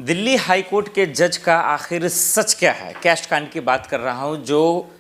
Delhi high court के जज का आखिर सच क्या है? कैश कांड की बात कर रहा हूं, जो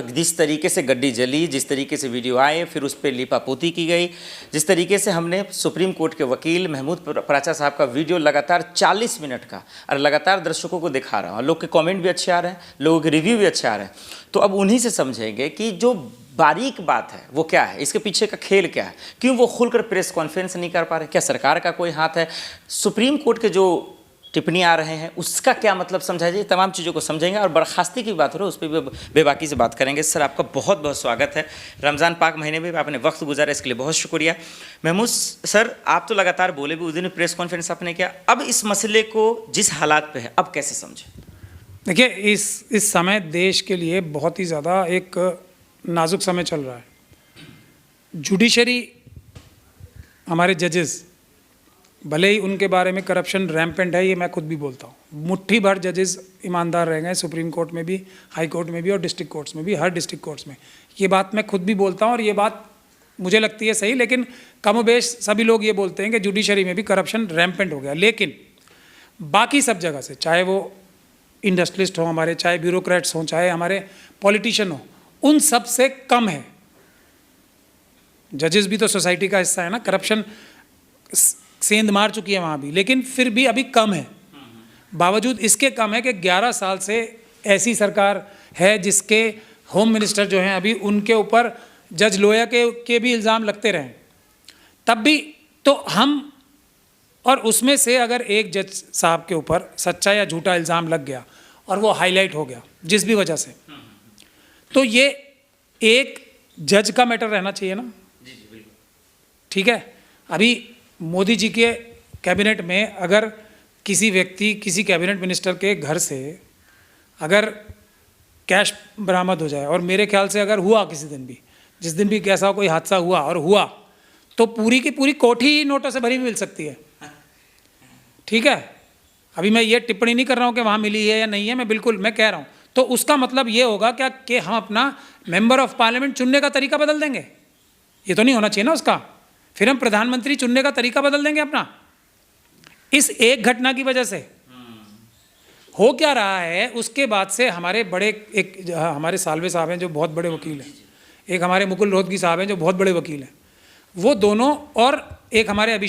जिस तरीके से गड्डी जली, जिस तरीके से वीडियो आए, फिर उस पर लिपापोती की गई, जिस तरीके से हमने सुप्रीम कोर्ट के वकील महमूद पराचा साहब का वीडियो लगातार 40 मिनट का और लगातार दर्शकों को दिखा रहा हूँ। लोग के कमेंट भी अच्छे आ रहे हैं, लोगों के रिव्यू भी अच्छे आ रहे हैं। तो अब उन्हीं से समझेंगे कि जो बारीक बात है वो क्या है, इसके पीछे का खेल क्या है, क्यों वो खुलकर प्रेस कॉन्फ्रेंस नहीं कर पा रहे, क्या सरकार का कोई हाथ है, सुप्रीम कोर्ट के जो टिप्पणी आ रहे हैं उसका क्या मतलब समझा जाए, तमाम चीज़ों को समझेंगे। और बर्खास्ती की बात हो रही है उस पर भी बेबाकी से बात करेंगे। सर, आपका बहुत बहुत स्वागत है। रमज़ान पाक महीने में आपने वक्त गुजारा, इसके लिए बहुत शुक्रिया। महमूद सर, आप तो लगातार बोले भी, उस दिन प्रेस कॉन्फ्रेंस आपने किया, अब इस मसले को जिस हालात पे है अब कैसे समझें? देखिए, इस समय देश के लिए बहुत ही ज़्यादा एक नाजुक समय चल रहा है। जुडिशरी, हमारे जजेस, भले ही उनके बारे में करप्शन रैम्पेंट है, ये मैं खुद भी बोलता हूँ, मुट्ठी भर जजेस ईमानदार रह गए, सुप्रीम कोर्ट में भी, हाई कोर्ट में भी और डिस्ट्रिक्ट कोर्ट्स में भी, हर डिस्ट्रिक्ट कोर्ट्स में। ये बात मैं खुद भी बोलता हूँ और ये बात मुझे लगती है सही, लेकिन कमोबेश सभी लोग ये बोलते हैं कि जुडिशरी में भी करप्शन रैम्पेंट हो गया। लेकिन बाकी सब जगह से, चाहे वो इंडस्ट्रियलिस्ट हों हमारे, चाहे ब्यूरोक्रेट्स हों, चाहे हमारे पॉलिटिशियन हों, उन सब से कम है। जजेस भी तो सोसाइटी का हिस्सा है ना। करप्शन सेंध मार चुकी है वहाँ भी, लेकिन फिर भी अभी कम है। बावजूद इसके कम है कि 11 साल से ऐसी सरकार है जिसके होम मिनिस्टर जो हैं अभी, उनके ऊपर जज लोया के भी इल्ज़ाम लगते रहे। तब भी तो हम, और उसमें से अगर एक जज साहब के ऊपर सच्चा या झूठा इल्ज़ाम लग गया और वो हाईलाइट हो गया जिस भी वजह से, तो ये एक जज का मैटर रहना चाहिए ना। ठीक है, अभी मोदी जी के कैबिनेट में अगर किसी व्यक्ति, किसी कैबिनेट मिनिस्टर के घर से अगर कैश बरामद हो जाए, और मेरे ख्याल से अगर हुआ किसी दिन भी, जिस दिन भी कैसा कोई हादसा हुआ और हुआ, तो पूरी की पूरी कोठी नोटों से भरी हुई मिल सकती है। ठीक है, अभी मैं ये टिप्पणी नहीं कर रहा हूँ कि वहाँ मिली है या नहीं है, मैं कह रहा हूँ, तो उसका मतलब ये होगा क्या कि हम अपना मेंबर ऑफ पार्लियामेंट चुनने का तरीका बदल देंगे? ये तो नहीं होना चाहिए ना उसका। फिर हम प्रधानमंत्री चुनने का तरीका बदल देंगे अपना, इस एक घटना की वजह से। हो क्या रहा है, उसके बाद से हमारे बड़े, एक हमारे साल्वे साहब हैं जो बहुत बड़े वकील हैं, एक हमारे मुकुल रोहतगी साहब हैं जो बहुत बड़े वकील हैं, वो दोनों, और एक हमारे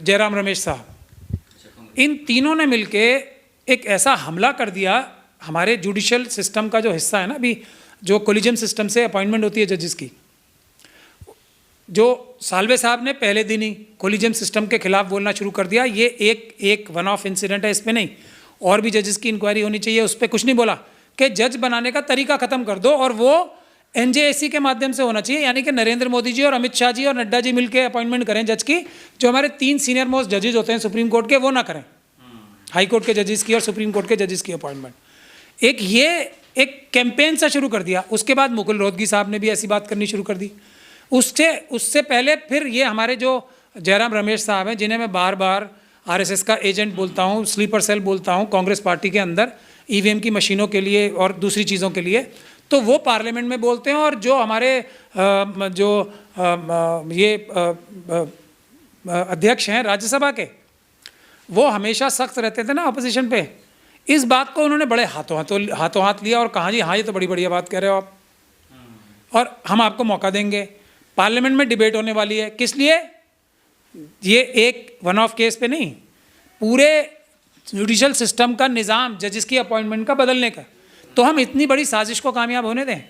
जयराम रमेश साहब, इन तीनों ने मिलके एक ऐसा हमला कर दिया हमारे जुडिशियल सिस्टम का जो हिस्सा है ना, अभी जो कोलिजियम सिस्टम से अपॉइंटमेंट होती है जजेस की, जो साल्वे साहब ने पहले दिन ही कोलिजियम सिस्टम के खिलाफ बोलना शुरू कर दिया। ये एक वन ऑफ इंसिडेंट है, इस पे नहीं, और भी जजेस की इंक्वायरी होनी चाहिए। उस पर कुछ नहीं बोला कि जज बनाने का तरीका ख़त्म कर दो, और वो एनजेएसी के माध्यम से होना चाहिए, यानी कि नरेंद्र मोदी जी और अमित शाह जी और नड्डा जी मिलकर अपॉइंटमेंट करें जज की। जो हमारे 3 सीनियर मोस्ट जजेस होते हैं सुप्रीम कोर्ट के, वो ना करें, हाई कोर्ट के जजेस की और सुप्रीम कोर्ट के जजेस की अपॉइंटमेंट। एक कैंपेन सा शुरू कर दिया। उसके बाद मुकुल रोहतगी साहब ने भी ऐसी बात करनी शुरू कर दी। उससे पहले फिर ये हमारे जो जयराम रमेश साहब हैं, जिन्हें मैं बार बार आरएसएस का एजेंट बोलता हूँ, स्लीपर सेल बोलता हूँ कांग्रेस पार्टी के अंदर, ईवीएम की मशीनों के लिए और दूसरी चीज़ों के लिए, तो वो पार्लियामेंट में बोलते हैं। और जो हमारे अध्यक्ष हैं राज्यसभा के, वो हमेशा सख्त रहते थे ना अपोजिशन पे। इस बात को उन्होंने बड़े हाथों हाथ लिया और कहा, जी हाँ, ये तो बड़ी बढ़िया बात कह रहे हो आप, और हम आपको मौका देंगे। पार्लियामेंट में डिबेट होने वाली है, किस लिए? ये एक वन ऑफ केस पे नहीं, पूरे जुडिशियल सिस्टम का निज़ाम, जजेस की अपॉइंटमेंट का बदलने का। तो हम इतनी बड़ी साजिश को कामयाब होने दें?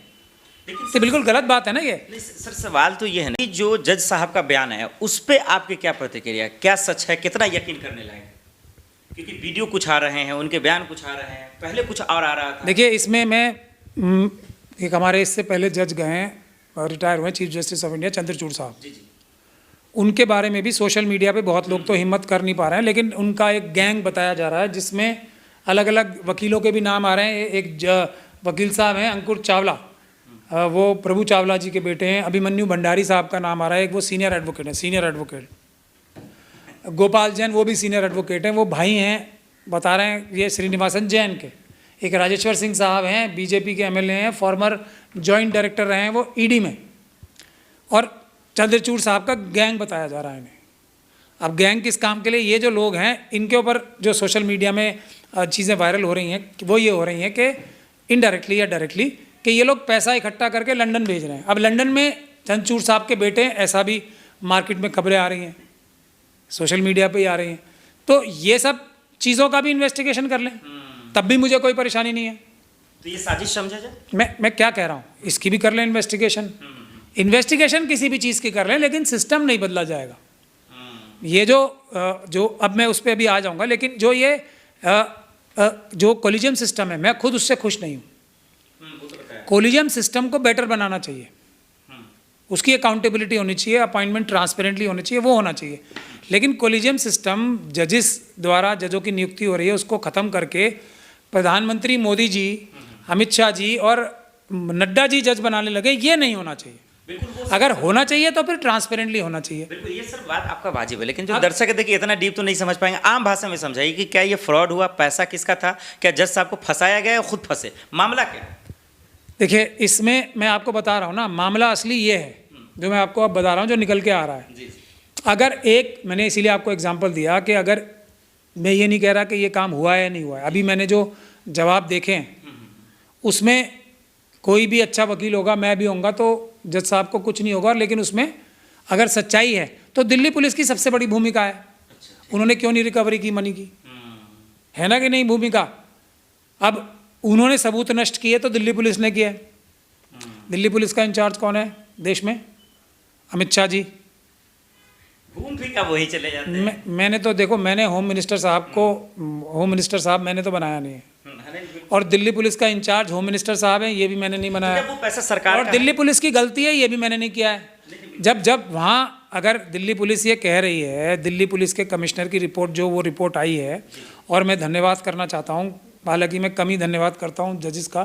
तो बिल्कुल गलत बात है ना ये। सर, सवाल तो ये है ना कि जो जज साहब का बयान है उस पर आपकी क्या प्रतिक्रिया, क्या सच है, कितना यकीन करने लायक? क्योंकि वीडियो कुछ आ रहे हैं, उनके बयान कुछ आ रहे हैं, पहले कुछ और आ रहा था। देखिए, इसमें मैं एक हमारे इससे पहले जज गए हैं, रिटायर हुए, chief justice of India Chandrachud साहब, उनके बारे में भी सोशल मीडिया पे बहुत लोग तो हिम्मत कर नहीं पा रहे हैं, लेकिन उनका एक गैंग बताया जा रहा है जिसमें अलग अलग वकीलों के भी नाम आ रहे हैं। एक वकील साहब हैं अंकुर चावला, वो प्रभु चावला जी के बेटे हैं। अभिमन्यु भंडारी साहब का नाम आ रहा है, एक वो सीनियर एडवोकेट। गोपाल जैन, वो भी सीनियर एडवोकेट हैं, वो भाई हैं, बता रहे हैं ये श्रीनिवासन जैन के। एक राजेश्वर सिंह साहब हैं, बीजेपी के एमएलए हैं, फॉर्मर जॉइंट डायरेक्टर रहे हैं वो ईडी में, और चंद्रचूड़ साहब का गैंग बताया जा रहा है इन्हें। अब गैंग किस काम के लिए, ये जो लोग हैं इनके ऊपर जो सोशल मीडिया में चीज़ें वायरल हो रही हैं वो ये हो रही हैं कि इनडायरेक्टली या डायरेक्टली कि ये लोग पैसा इकट्ठा करके लंदन भेज रहे हैं। अब लंदन में चंद्रचूड़ साहब के बेटे हैं, ऐसा भी मार्केट में खबरें आ रही हैं, सोशल मीडिया पे ही आ रही हैं। तो ये सब चीज़ों का भी इन्वेस्टिगेशन कर लें, तब भी मुझे कोई परेशानी नहीं है। तो ये साजिश समझा जाए? मैं क्या कह रहा हूँ, इसकी भी कर लें इन्वेस्टिगेशन। इन्वेस्टिगेशन किसी भी चीज़ की कर लें, लेकिन सिस्टम नहीं बदला जाएगा। ये जो अब मैं उस पर भी आ जाऊँगा, लेकिन जो ये जो कोलिजियम सिस्टम है, मैं खुद उससे खुश नहीं हूँ। कोलिजियम सिस्टम को बेटर बनाना चाहिए, उसकी अकाउंटेबिलिटी होनी चाहिए, अपॉइंटमेंट ट्रांसपेरेंटली होनी चाहिए, वो होना चाहिए। लेकिन कोलिजियम सिस्टम जजेस द्वारा जजों की नियुक्ति हो रही है, उसको ख़त्म करके प्रधानमंत्री मोदी जी, अमित शाह जी और नड्डा जी जज बनाने लगे, ये नहीं होना चाहिए। अगर होना चाहिए तो फिर ट्रांसपेरेंटली होना चाहिए। बिल्कुल, ये सर बात आपका वाजिब है, लेकिन जो दर्शक है देखिए इतना डीप तो नहीं समझ पाएंगे। आम भाषा में समझाइए कि क्या ये फ्रॉड हुआ, पैसा किसका था, क्या जज साहब को फंसाया गया, खुद फंसे, मामला क्या है? देखिए, इसमें मैं आपको बता रहा हूँ ना, मामला असली ये है जो मैं आपको अब बता रहा हूँ, जो निकल के आ रहा है। जी। अगर एक, मैंने इसीलिए आपको एग्जांपल दिया कि अगर, मैं ये नहीं कह रहा कि ये काम हुआ है या नहीं हुआ है, अभी मैंने जो जवाब देखे हैं उसमें कोई भी अच्छा वकील होगा, मैं भी होऊंगा, तो जज साहब को कुछ नहीं होगा। लेकिन उसमें अगर सच्चाई है तो दिल्ली पुलिस की सबसे बड़ी भूमिका है। उन्होंने क्यों नहीं रिकवरी की मनी की, है ना कि नहीं भूमिका? अब उन्होंने सबूत नष्ट किए तो दिल्ली पुलिस ने किया है। दिल्ली पुलिस का इंचार्ज कौन है देश में? अमित शाह जी। भूमिका वही चले जाते हैं। मैंने तो देखो, मैंने होम मिनिस्टर साहब मैंने तो बनाया नहीं है, और दिल्ली पुलिस का इंचार्ज होम मिनिस्टर साहब हैं, ये भी मैंने नहीं बनाया। वो पैसा सरकार और दिल्ली पुलिस की गलती है, ये भी मैंने नहीं किया है। जब वहाँ अगर दिल्ली पुलिस ये कह रही है, दिल्ली पुलिस के कमिश्नर की रिपोर्ट, जो वो रिपोर्ट आई है, और मैं धन्यवाद करना चाहता हूँ, हालांकि मैं कम ही धन्यवाद करता हूँ जजिस का,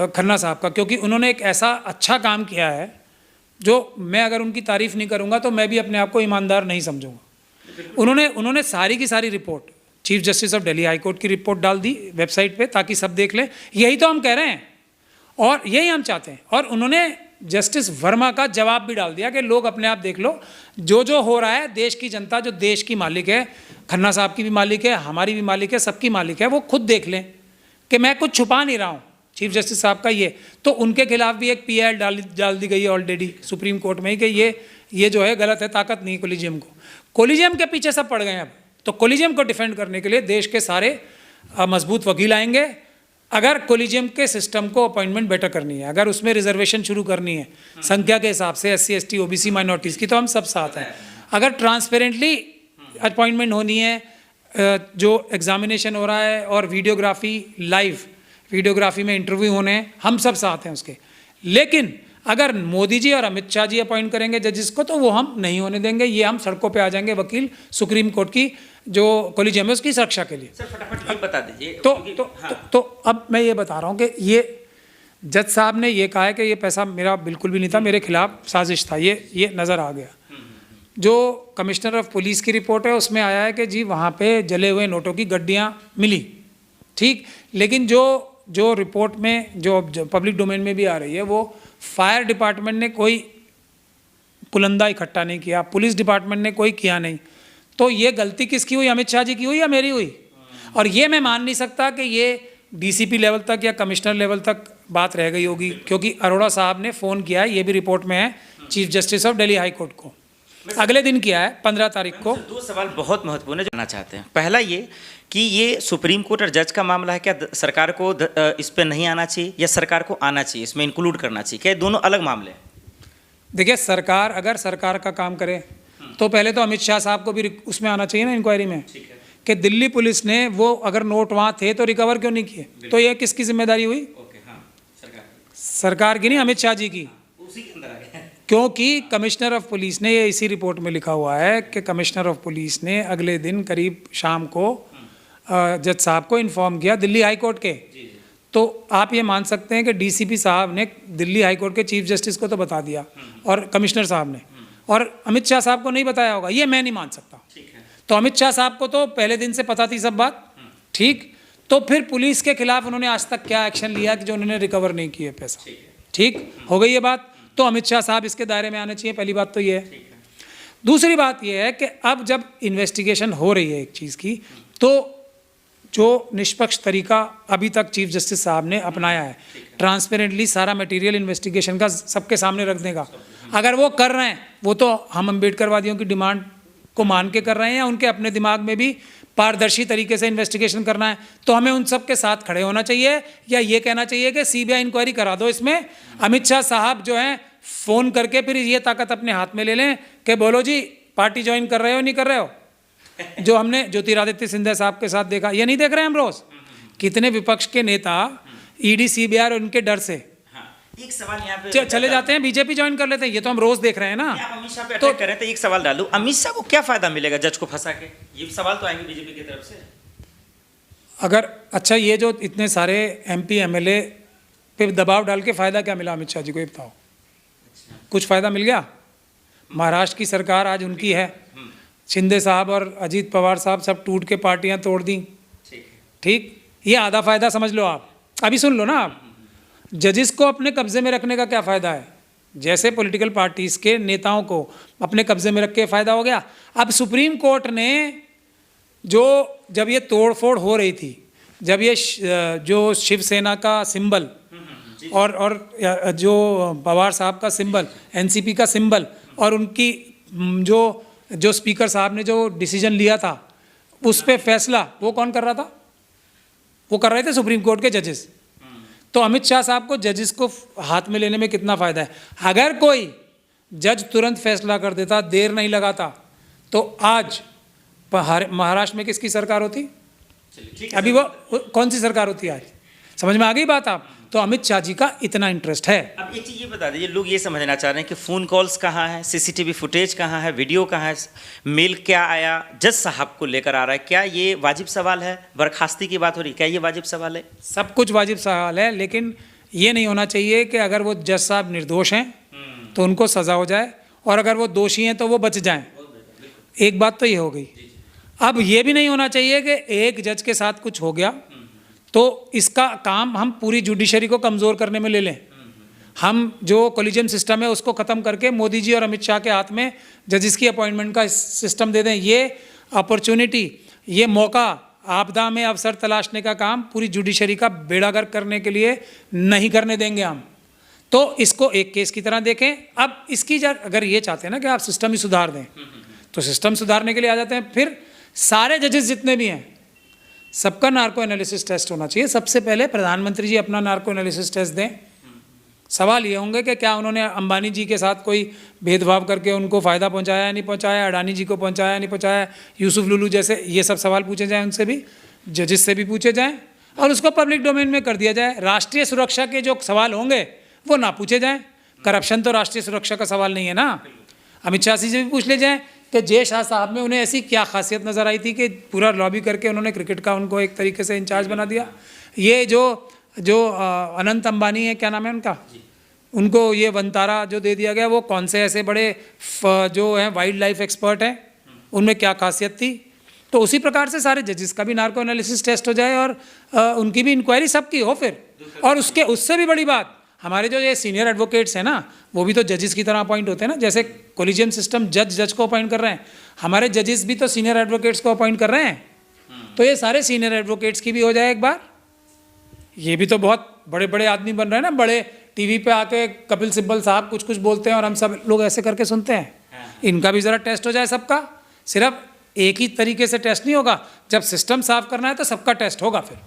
खन्ना साहब का, क्योंकि उन्होंने एक ऐसा अच्छा काम किया है जो मैं अगर उनकी तारीफ़ नहीं करूँगा तो मैं भी अपने आप को ईमानदार नहीं समझूंगा। उन्होंने सारी की सारी report, chief justice of Delhi high court की रिपोर्ट डाल दी वेबसाइट पे, ताकि सब देख लें। यही तो हम कह रहे हैं और यही हम चाहते हैं। और उन्होंने जस्टिस वर्मा का जवाब भी डाल दिया कि लोग अपने आप देख लो, जो हो रहा है, देश की जनता जो देश की मालिक है, खन्ना साहब की भी मालिक है, हमारी भी मालिक है, सबकी मालिक है, वो खुद देख लें कि मैं कुछ छुपा नहीं रहा हूँ। चीफ जस्टिस साहब का ये, तो उनके खिलाफ भी एक PIL डाल दी गई है ऑलरेडी सुप्रीम कोर्ट में ही कि ये जो है गलत है, ताकत नहीं कोलिजियम को। कोलिजियम के पीछे सब पड़ गए हैं अब, तो कोलिजियम को डिफेंड करने के लिए देश के सारे मजबूत वकील आएंगे। अगर कोलिजियम के सिस्टम को अपॉइंटमेंट बेटर करनी है, अगर उसमें रिजर्वेशन शुरू करनी है संख्या के हिसाब से, SC ST OBC माइनॉरिटीज़ की, तो हम सब साथ हैं। अगर ट्रांसपेरेंटली अपॉइंटमेंट होनी है, जो एग्जामिनेशन हो रहा है और वीडियोग्राफी, लाइव वीडियोग्राफी में इंटरव्यू होने हैं, हम सब साथ हैं उसके। लेकिन अगर मोदी जी और अमित शाह जी अपॉइंट करेंगे जजिस को, तो वो हम नहीं होने देंगे। ये हम सड़कों पे आ जाएंगे वकील, सुप्रीम कोर्ट की जो कोलिजियम है उसकी सुरक्षा के लिए। सर फटाफट ये बता दीजिए। तो अब मैं ये बता रहा हूँ कि ये जज साहब ने ये कहा है कि ये पैसा मेरा बिल्कुल भी नहीं था, मेरे खिलाफ साजिश था, ये नज़र आ गया। जो कमिश्नर ऑफ पुलिस की रिपोर्ट है उसमें आया है कि जी वहाँ पे जले हुए नोटों की गड्डियाँ मिली, ठीक। लेकिन जो रिपोर्ट में जो पब्लिक डोमेन में भी आ रही है, वो फायर डिपार्टमेंट ने कोई पुलंदा इकट्ठा नहीं किया, पुलिस डिपार्टमेंट ने कोई किया नहीं। तो ये गलती किसकी हुई, अमित शाह जी की हुई या मेरी हुई? और ये मैं मान नहीं सकता कि ये DCP लेवल तक या कमिश्नर लेवल तक बात रह गई होगी, क्योंकि अरोड़ा साहब ने फ़ोन किया है, ये भी रिपोर्ट में है, chief justice of Delhi high court को, अगले दिन किया है 15 तारीख को। दो सवाल बहुत महत्वपूर्ण है जानना चाहते हैं। पहला ये कि ये सुप्रीम कोर्ट और जज का मामला है, क्या सरकार को इस पर नहीं आना चाहिए या सरकार को आना चाहिए, इसमें इंक्लूड करना चाहिए, क्या दोनों अलग मामले हैं? देखिए, सरकार अगर सरकार का काम करे तो पहले तो अमित शाह साहब को भी उसमें आना चाहिए ना, इंक्वायरी में, कि दिल्ली पुलिस ने वो अगर नोट वहाँ थे तो रिकवर क्यों नहीं किए। तो ये किसकी जिम्मेदारी हुई? सरकार की नहीं, अमित शाह जी की। क्योंकि कमिश्नर ऑफ पुलिस ने, ये इसी रिपोर्ट में लिखा हुआ है कि कमिश्नर ऑफ पुलिस ने अगले दिन करीब शाम को जज साहब को इन्फॉर्म किया, दिल्ली हाई कोर्ट के। तो आप ये मान सकते हैं कि DCP साहब ने दिल्ली हाई कोर्ट के चीफ जस्टिस को तो बता दिया, और कमिश्नर साहब ने, और अमित शाह साहब को नहीं बताया होगा, ये मैं नहीं मान सकता। तो अमित शाह साहब को तो पहले दिन से पता थी सब बात, ठीक। तो फिर पुलिस के खिलाफ उन्होंने आज तक क्या एक्शन लिया कि जो उन्होंने रिकवर नहीं किए पैसा, ठीक हो गई ये बात। तो अमित शाह साहब इसके दायरे में आने चाहिए, पहली बात तो ये है। दूसरी बात यह है कि अब जब इन्वेस्टिगेशन हो रही है एक चीज़ की, तो जो निष्पक्ष तरीका अभी तक चीफ जस्टिस साहब ने अपनाया है, ट्रांसपेरेंटली सारा मटेरियल इन्वेस्टिगेशन का सबके सामने रख देगा, अगर वो कर रहे हैं, वो तो हम अम्बेडकरवादियों की डिमांड को मान के कर रहे हैं या उनके अपने दिमाग में भी पारदर्शी तरीके से इन्वेस्टिगेशन करना है, तो हमें उन सब के साथ खड़े होना चाहिए या ये कहना चाहिए कि सीबीआई इंक्वायरी करा दो इसमें। अमित शाह साहब जो हैं फ़ोन करके फिर ये ताकत अपने हाथ में ले लें कि बोलो जी पार्टी ज्वाइन कर रहे हो नहीं कर रहे हो, जो हमने ज्योतिरादित्य सिंधिया साहब के साथ देखा, ये नहीं देख रहे हैं हम रोज़ कितने विपक्ष के नेता ईडी सीबीआई और उनके डर से एक सवाल यहाँ पे चले जाते हैं, बीजेपी ज्वाइन कर लेते हैं, ये तो हम रोज देख रहे हैं ना। आप अमित शाह पे अटैक कर रहे थे, एक सवाल डालूं, अमित शाह को क्या फायदा मिलेगा जज को फंसा के? ये सवाल तो आएंगे बीजेपी की तरफ से। अगर अच्छा ये जो इतने सारे एमपी एमएलए पे दबाव डाल के फायदा क्या मिला अमित शाह जी को, ये बताओ। कुछ फायदा मिल गया? महाराष्ट्र की सरकार आज उनकी है, शिंदे साहब और अजीत पवार साहब सब टूट के पार्टियां तोड़ दी, ठीक, ये आधा फायदा समझ लो आप। अभी सुन लो ना आप, जजेस को अपने कब्जे में रखने का क्या फ़ायदा है? जैसे पॉलिटिकल पार्टीज़ के नेताओं को अपने कब्जे में रख के फ़ायदा हो गया। अब सुप्रीम कोर्ट ने जो जब ये तोड़फोड़ हो रही थी, जब ये जो शिवसेना का सिंबल और जो पवार साहब का सिंबल, एनसीपी का सिंबल, और उनकी जो स्पीकर साहब ने जो डिसीजन लिया था उस पर फैसला वो कौन कर रहा था? वो कर रहे थे सुप्रीम कोर्ट के जजेस। तो अमित शाह साहब को जजेस को हाथ में लेने में कितना फ़ायदा है? अगर कोई जज तुरंत फैसला कर देता, देर नहीं लगाता, तो आज महाराष्ट्र में किसकी सरकार होती? अभी वो कौन सी सरकार होती आज? समझ में आ गई बात आप? तो अमित शाह जी का इतना इंटरेस्ट है। अब एक चीज़ ये बता दीजिए, लोग ये समझना चाह रहे हैं कि फ़ोन कॉल्स कहाँ है, सीसीटीवी फुटेज कहाँ है, वीडियो कहाँ है, मेल क्या आया जज साहब को लेकर आ रहा है, क्या ये वाजिब सवाल है? बर्खास्ती की बात हो रही, क्या ये वाजिब सवाल है? सब कुछ वाजिब सवाल है, लेकिन ये नहीं होना चाहिए कि अगर वो जज साहब निर्दोष हैं तो उनको सज़ा हो जाए, और अगर वो दोषी हैं तो वो बच जाएं। एक बात तो ये हो गई। अब ये भी नहीं होना चाहिए कि एक जज के साथ कुछ हो गया तो इसका काम हम पूरी जुडिशरी को कमज़ोर करने में ले लें। हम जो कोलिजियम सिस्टम है उसको ख़त्म करके मोदी जी और अमित शाह के हाथ में जजेस की अपॉइंटमेंट का सिस्टम दे दें। ये अपॉर्चुनिटी, ये मौका, आपदा में अवसर तलाशने का काम पूरी जुडिशरी का बेड़ा गर्क करने के लिए नहीं करने देंगे हम। तो इसको एक केस की तरह देखें। अब इसकी अगर ये चाहते हैं ना कि आप सिस्टम ही सुधार दें, तो सिस्टम सुधारने के लिए आ जाते हैं। फिर सारे जजेस जितने भी हैं सबका नार्को एनालिसिस टेस्ट होना चाहिए। सबसे पहले प्रधानमंत्री जी अपना नार्को एनालिसिस टेस्ट दें। सवाल ये होंगे कि क्या उन्होंने अंबानी जी के साथ कोई भेदभाव करके उनको फ़ायदा पहुंचाया नहीं पहुंचाया, अडानी जी को पहुंचाया नहीं पहुंचाया, यूसुफ लुलू जैसे, ये सब सवाल पूछे जाएँ, उनसे भी, जजेस से भी पूछे जाएँ, और उसको पब्लिक डोमेन में कर दिया जाए। राष्ट्रीय सुरक्षा के जो सवाल होंगे वो ना पूछे जाएँ। करप्शन तो राष्ट्रीय सुरक्षा का सवाल नहीं है ना। अमित शाह जी से भी पूछ ले जाएँ कि जय शाह साहब में उन्हें ऐसी क्या खासियत नज़र आई थी कि पूरा लॉबी करके उन्होंने क्रिकेट का उनको एक तरीके से इंचार्ज बना दिया। ये जो अनंत अंबानी है, क्या नाम है उनका, उनको ये वंतारा जो दे दिया गया, वो कौन से ऐसे बड़े जो हैं वाइल्ड लाइफ एक्सपर्ट हैं, उनमें क्या खासियत थी? तो उसी प्रकार से सारे जजेस का भी नार्को एनालिसिस टेस्ट हो जाए और उनकी भी इंक्वायरी सबकी हो फिर। और उससे भी बड़ी बात, हमारे जो ये सीनियर एडवोकेट्स हैं ना, वो भी तो जजेस की तरह अपॉइंट होते हैं ना। जैसे कोलिजियम सिस्टम जज को अपॉइंट कर रहे हैं, हमारे जजेस भी तो सीनियर एडवोकेट्स को अपॉइंट कर रहे हैं। तो ये सारे सीनियर एडवोकेट्स की भी हो जाए एक बार। ये भी तो बहुत बड़े बड़े आदमी बन रहे हैं ना, बड़े टीवी पे आके कपिल सिब्बल साहब कुछ कुछ बोलते हैं और हम सब लोग ऐसे करके सुनते हैं। इनका भी ज़रा टेस्ट हो जाए सबका। सिर्फ एक ही तरीके से टेस्ट नहीं होगा, जब सिस्टम साफ करना है तो सबका टेस्ट होगा फिर।